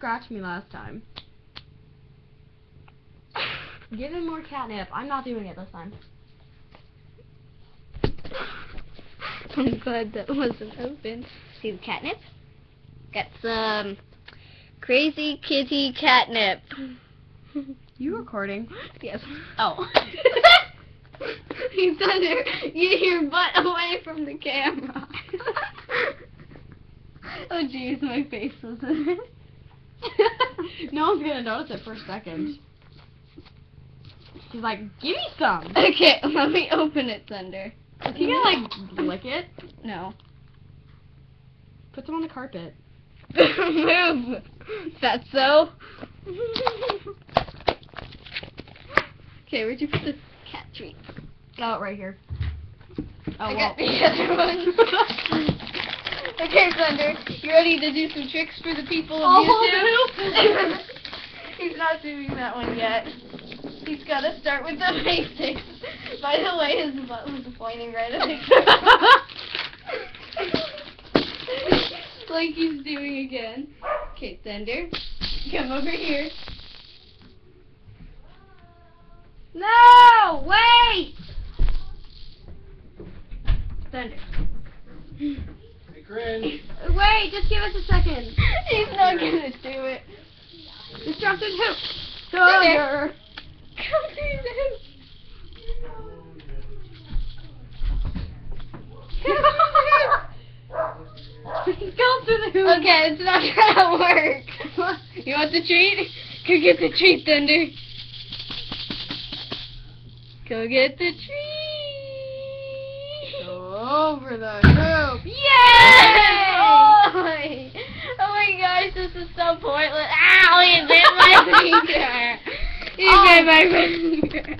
scratched me last time. Give him more catnip. I'm not doing it this time. I'm glad that wasn't open. See the catnip? Got some crazy kitty catnip. You recording? Yes. Oh. You Thunder, get your butt away from the camera. Oh jeez, my face was in it. No one's gonna notice it for a second. She's like, give me some. Okay, let me open it, Thunder. Is he gonna like lick it? No. Put some on the carpet. Move! Fatso! Okay, where'd you put the cat treat? Oh, right here. Oh, I got the other one. Okay, Thunder, you ready to do some tricks for the people of YouTube? He's not doing that one yet. He's got to start with the basics. By the way, his butt was pointing right at the like he's doing again. Okay, Thunder, come over here. No! Wait! Thunder. Hey, Corinne. Wait, just give us a second. He's not gonna do it. Disrupted hoop. Thunder. Come through the hoop. Go through the hoop. Okay, it's not gonna work. You want the treat? Go get the treat, Thunder. Go get the treat. Over the hoop. Yay! Oh my gosh, this is so pointless. Ow, he bit my finger. He bit my finger.